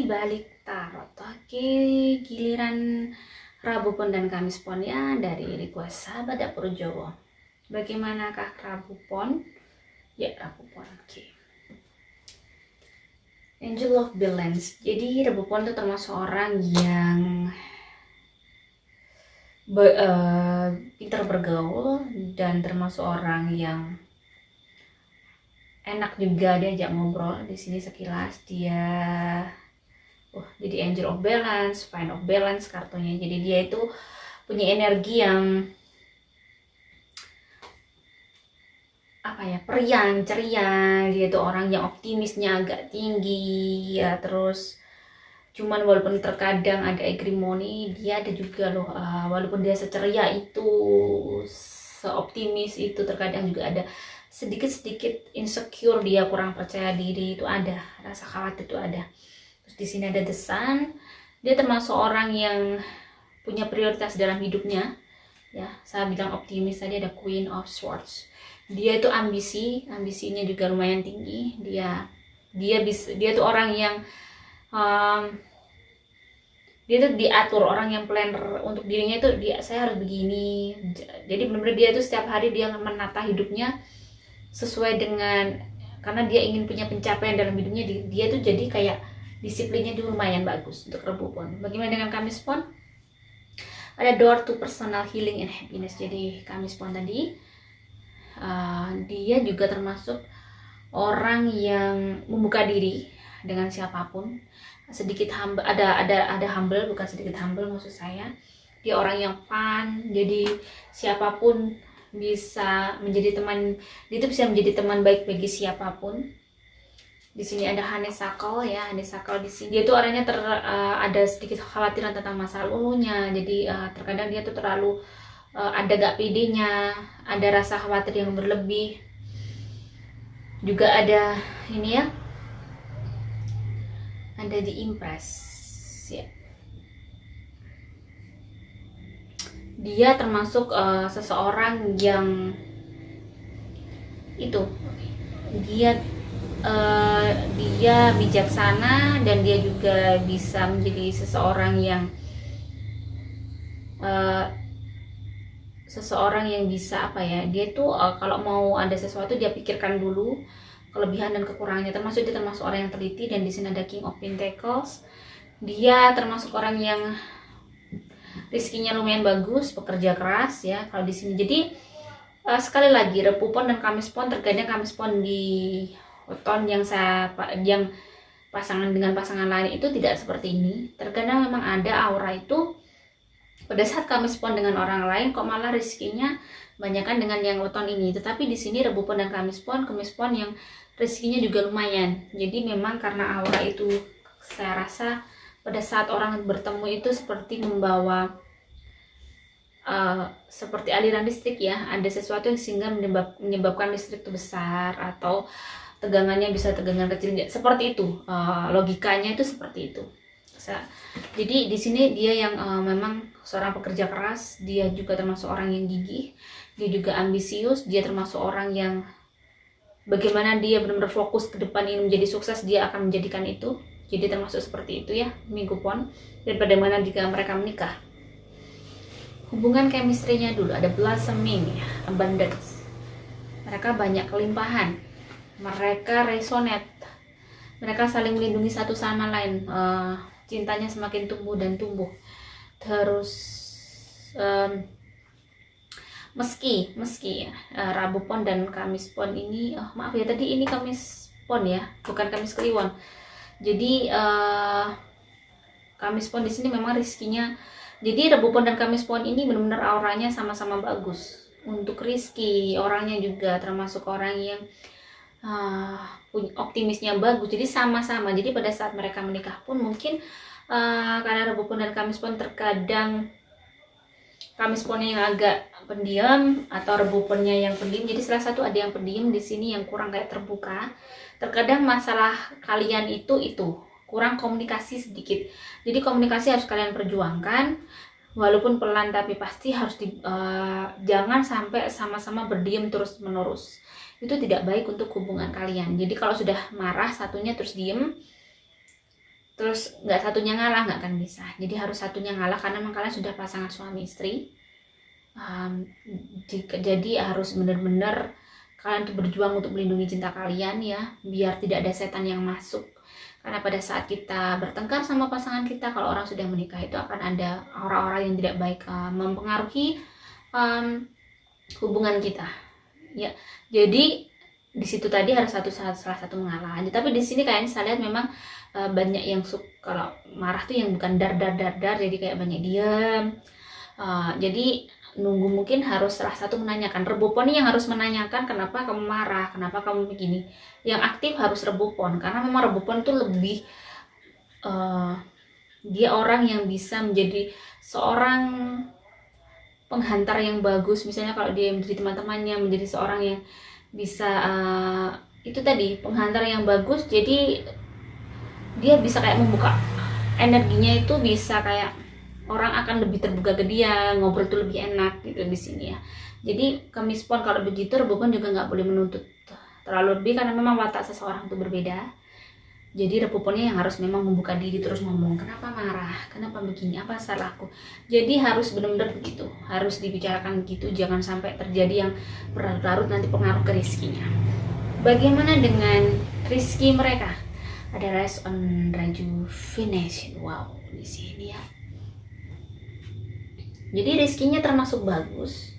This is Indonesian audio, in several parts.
balik tarot. Oke, giliran Rabu Pon dan Kamis Pon ya dari request sahabat dapur Jowo. Bagaimanakah Rabu Pon? Ya, Rabu Pon. Oke. Angel of Balance. Jadi Rabu Pon itu termasuk orang yang pintar bergaul dan termasuk orang yang enak juga diajak ngobrol. Di sini sekilas dia jadi Angel of Balance, Find of Balance kartunya. Jadi dia itu punya energi yang periang, ceria. Dia itu orang yang optimisnya agak tinggi ya. Terus cuman walaupun terkadang ada agrimoni, dia ada juga loh, walaupun dia seceria itu, seoptimis itu, terkadang juga ada sedikit-sedikit insecure, dia kurang percaya diri, itu ada, rasa khawatir itu ada. Terus di sini ada The Sun. Dia termasuk orang yang punya prioritas dalam hidupnya ya. Saya bilang optimis tadi, ada Queen of Swords. Dia itu ambisinya juga lumayan tinggi. Dia tuh orang yang dia tuh diatur, orang yang planner untuk dirinya itu. Saya harus begini. Jadi benar-benar dia tuh setiap hari dia menata hidupnya sesuai dengan, karena dia ingin punya pencapaian dalam hidupnya. Dia tuh jadi kayak disiplinnya dulu lumayan bagus untuk Rabu Pon. Bagaimana dengan Kamis Pon? Ada Door to Personal Healing and Happiness. Jadi Kamis Pon tadi dia juga termasuk orang yang membuka diri dengan siapapun, sedikit humble, ada humble, bukan sedikit humble maksud saya. Dia orang yang fun, jadi siapapun bisa menjadi teman, dia itu bisa menjadi teman baik bagi siapapun. Di sini ada Honeysuckle ya, Honeysuckle di sini dia tuh orangnya ada sedikit kekhawatiran tentang masa lalunya. Jadi terkadang dia tuh terlalu ada gak pedenya, ada rasa khawatir yang berlebih. Juga ada ini ya, ada di Impress ya. Dia termasuk seseorang yang itu, dia bijaksana, dan dia juga bisa menjadi seseorang yang bisa dia tuh kalau mau ada sesuatu dia pikirkan dulu kelebihan dan kekurangannya. Dia termasuk orang yang teliti. Dan di sini ada King of Pentacles. Dia termasuk orang yang rezekinya lumayan bagus, pekerja keras ya kalau di sini. Jadi sekali lagi, Rabu Pon dan Kamis Pon, terkadang Kamis Pon di weton yang pasangan dengan pasangan lain itu tidak seperti ini. Terkadang memang ada aura itu pada saat Kamis Pon dengan orang lain kok malah rezekinya banyakkan dengan yang weton ini. Tetapi di sini Rabu Pon dan Kamis Pon yang rezekinya juga lumayan. Jadi memang karena aura itu, saya rasa pada saat orang bertemu itu seperti membawa seperti aliran listrik ya. Ada sesuatu yang sehingga menyebabkan listrik itu besar, atau tegangannya bisa tegangan kecil, seperti itu. Logikanya itu seperti itu. Jadi di sini dia yang memang seorang pekerja keras. Dia juga termasuk orang yang gigih. Dia juga ambisius. Dia termasuk orang yang bagaimana dia benar-benar fokus ke depan ingin menjadi sukses, dia akan menjadikan itu. Jadi termasuk seperti itu ya Minggu Pon. Dan bagaimana jika mereka menikah? Hubungan chemistry-nya dulu, ada blossoming ya, abundance. Mereka banyak kelimpahan. Mereka resonate, mereka saling melindungi satu sama lain, cintanya semakin tumbuh dan tumbuh. Terus meski Rabu Pon dan Kamis Pon ini, maaf ya tadi ini Kamis Pon ya, bukan Kamis Kliwon. Jadi Kamis Pon di sini memang rezekinya. Jadi Rabu Pon dan Kamis Pon ini benar-benar auranya sama-sama bagus untuk rezeki. Orangnya juga termasuk orang yang optimisnya bagus. Jadi sama-sama. Jadi pada saat mereka menikah pun mungkin karena Rabu Pon dan Kamis Pon, terkadang Kamis Ponnya yang agak pendiam atau Rabu Ponnya yang pendiam. Jadi salah satu ada yang pendiam di sini, yang kurang kayak terbuka. Terkadang masalah kalian itu kurang komunikasi sedikit. Jadi komunikasi harus kalian perjuangkan, walaupun pelan tapi pasti harus jangan sampai sama-sama berdiam terus menerus. Itu tidak baik untuk hubungan kalian. Jadi kalau sudah marah satunya terus diem, terus nggak satunya ngalah, nggak akan bisa. Jadi harus satunya ngalah karena memang kalian sudah pasangan suami istri. Jadi harus benar-benar kalian tuh berjuang untuk melindungi cinta kalian ya, biar tidak ada setan yang masuk. Karena pada saat kita bertengkar sama pasangan kita, kalau orang sudah menikah itu akan ada orang-orang yang tidak baik mempengaruhi hubungan kita. Ya, jadi di situ tadi harus salah satu mengalah. Tapi di sini kayaknya saya lihat memang banyak yang kalau marah tuh yang bukan dar, jadi kayak banyak diam. Jadi nunggu, mungkin harus salah satu menanyakan. Rebupon yang harus menanyakan kenapa kamu marah, kenapa kamu begini. Yang aktif harus rebupon, karena memang rebupon tuh lebih dia orang yang bisa menjadi seorang penghantar yang bagus. Misalnya kalau dia menjadi teman-temannya, menjadi seorang yang bisa itu tadi penghantar yang bagus, jadi dia bisa kayak membuka energinya, itu bisa kayak orang akan lebih terbuka ke dia, ngobrol tuh lebih enak gitu di sini ya. Jadi kemispon kalau begitu, rebupon juga nggak boleh menuntut terlalu lebih karena memang watak seseorang itu berbeda. Jadi rebuponnya yang harus memang membuka diri, terus ngomong kenapa marah, kenapa begini, apa salahku. Jadi harus benar-benar begitu, harus dibicarakan begitu, jangan sampai terjadi yang berlarut-larut nanti pengaruh ke rezekinya. Bagaimana dengan rezeki mereka? Ada rest on rejuvenation. Wow, di sini ya. Jadi rezekinya termasuk bagus.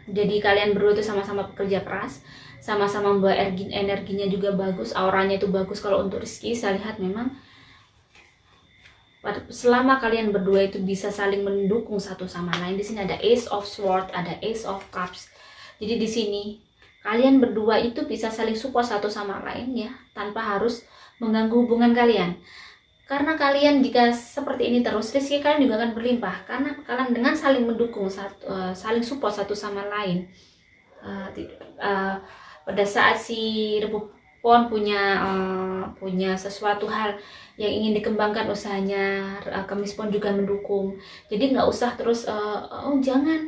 Jadi kalian berdua itu sama-sama bekerja keras, sama-sama membawa energinya juga bagus, auranya itu bagus. Kalau untuk rezeki saya lihat memang selama kalian berdua itu bisa saling mendukung satu sama lain. Di sini ada Ace of Swords, ada Ace of Cups. Jadi di sini kalian berdua itu bisa saling support satu sama lain ya, tanpa harus mengganggu hubungan kalian. Karena kalian jika seperti ini terus, rezeki kalian juga akan berlimpah. Karena kalian dengan saling mendukung, saling support satu sama lain. Pada saat si rebupon punya sesuatu hal yang ingin dikembangkan usahanya, kemispon juga mendukung. Jadi nggak usah terus oh jangan,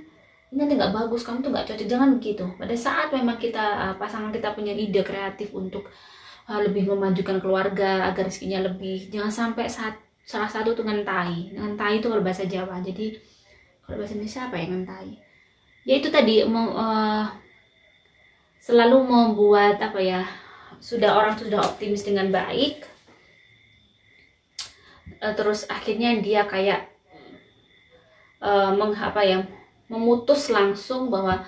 ini nanti nggak bagus, kamu tuh nggak cocok, jangan begitu. Pada saat memang kita pasangan kita punya ide kreatif untuk lebih memajukan keluarga agar rezekinya lebih, jangan sampai salah satu tuh ngentai itu kalau bahasa Jawa. Jadi kalau bahasa Indonesia apa ya ngentai? Ya itu tadi selalu membuat orang sudah optimis dengan baik, terus akhirnya dia kayak memutus langsung bahwa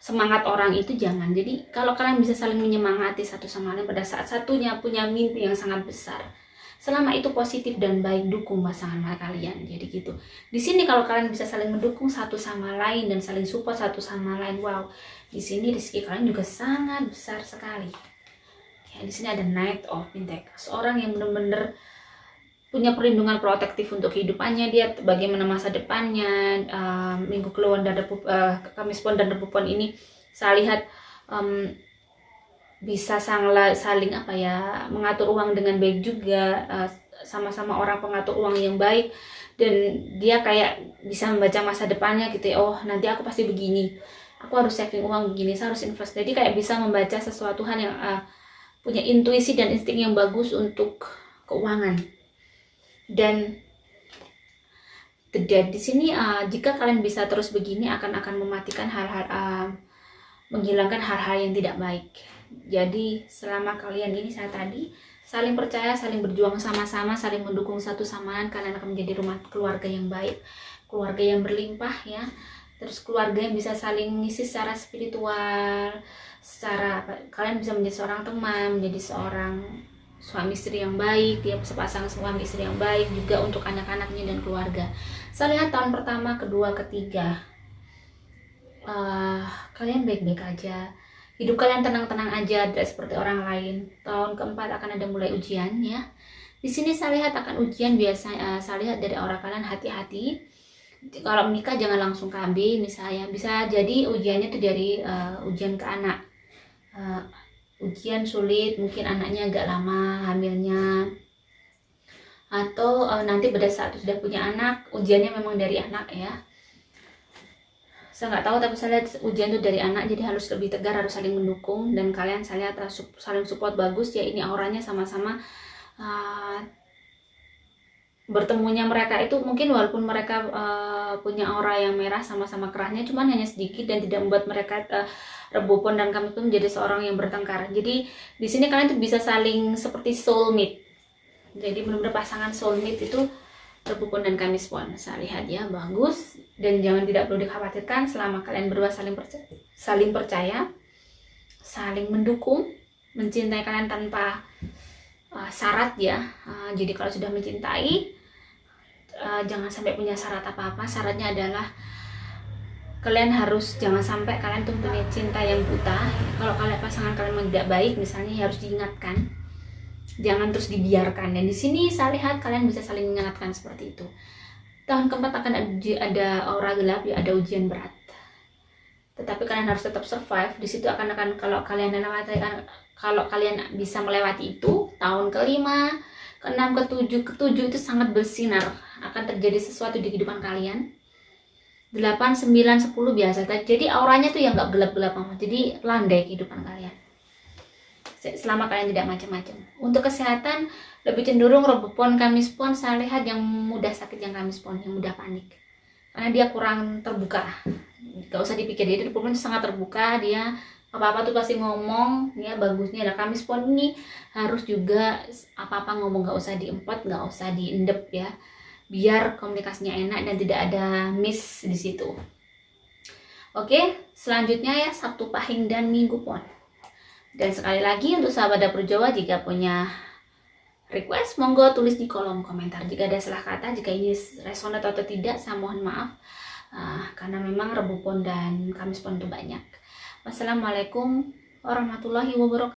semangat orang itu jangan. Jadi kalau kalian bisa saling menyemangati satu sama lain pada saat satunya punya mimpi yang sangat besar, selama itu positif dan baik, dukung pasangan kalian. Jadi gitu. Di sini kalau kalian bisa saling mendukung satu sama lain dan saling support satu sama lain, wow, di sini rezeki kalian juga sangat besar sekali. Ya, di sini ada Knight of Pentacles, seorang yang benar-benar punya perlindungan protektif untuk kehidupannya, dia bagaimana masa depannya. Minggu keluar dan kemispon dan rebupon ini saya lihat bisa saling mengatur uang dengan baik juga, sama-sama orang pengatur uang yang baik, dan dia kayak bisa membaca masa depannya gitu ya. Oh nanti aku pasti begini, aku harus saving uang begini, saya harus invest. Jadi kayak bisa membaca sesuatu hal yang punya intuisi dan insting yang bagus untuk keuangan. Dan di sini jika kalian bisa terus begini akan mematikan hal-hal, menghilangkan hal-hal yang tidak baik. Jadi selama kalian ini saat tadi saling percaya, saling berjuang sama-sama, saling mendukung satu sama lain, kalian akan menjadi rumah keluarga yang baik, keluarga yang berlimpah ya. Terus keluarga yang bisa saling mengisi secara spiritual, kalian bisa menjadi seorang teman, menjadi seorang suami istri yang baik, dia sepasang suami istri yang baik juga untuk anak-anaknya dan keluarga. Saya lihat tahun pertama, kedua, ketiga kalian baik-baik aja, hidup kalian tenang-tenang aja, tidak seperti orang lain. Tahun keempat akan ada mulai ujian ya. Di sini saya lihat akan ujian biasa. Saya lihat dari orang kalian hati-hati. Kalau menikah jangan langsung KB misalnya, bisa jadi ujiannya itu dari ujian ke anak, ujian sulit, mungkin anaknya agak lama hamilnya, atau nanti pada saat sudah punya anak ujiannya memang dari anak ya. Saya nggak tahu, tapi saya lihat ujian itu dari anak, jadi harus lebih tegar, harus saling mendukung. Dan kalian saya lihat saling support bagus ya, ini auranya sama-sama Bertemunya mereka itu mungkin walaupun mereka punya aura yang merah sama-sama kerahnya, cuman hanya sedikit dan tidak membuat mereka Rebo Pon dan Kamis Pon menjadi seorang yang bertengkar. Jadi di sini kalian tuh bisa saling seperti soulmate. Jadi benar-benar pasangan soulmate itu Rebo Pon dan Kamis Pon. Saya lihat ya, bagus, dan jangan tidak perlu dikhawatirkan selama kalian berdua saling percaya, saling mendukung, mencintai kalian tanpa syarat ya. Jadi kalau sudah mencintai, jangan sampai punya syarat apa-apa. Syaratnya adalah kalian harus, jangan sampai kalian tuh punya cinta yang buta. Kalau kalian pasangan kalian tidak baik misalnya, harus diingatkan, jangan terus dibiarkan. Dan di sini saya lihat kalian bisa saling mengingatkan seperti itu. Tahun keempat akan ada aura gelap ya, ada ujian berat, tetapi kalian harus tetap survive. Di situ akan kalau kalian bisa melewati itu, tahun kelima, keenam, ketujuh itu sangat bersinar, akan terjadi sesuatu di kehidupan kalian. 8, 9, 10 biasa. Jadi auranya tuh yang nggak gelap-gelap amat. Jadi landai kehidupan kalian selama kalian tidak macam-macam. Untuk kesehatan lebih cenderung Rebo Pon, Kamis Pon, saya lihat yang mudah sakit yang Kamis Pon, yang mudah panik, karena dia kurang terbuka. Gak usah dipikir, dia Rebo Pon sangat terbuka, dia apa-apa tuh pasti ngomong ya. Bagusnya ada Kamis Pon ini harus juga apa-apa ngomong, gak usah diempot, gak usah diendep ya, biar komunikasinya enak dan tidak ada miss di situ. Oke, selanjutnya ya Sabtu Pahing dan Minggu Pon. Dan sekali lagi untuk sahabat dapur Jawa, jika punya request monggo tulis di kolom komentar. Jika ada salah kata, jika ini resonate atau tidak, saya mohon maaf, karena memang Rebo Pon dan Kamis Pon itu banyak. Wassalamualaikum warahmatullahi wabarakatuh.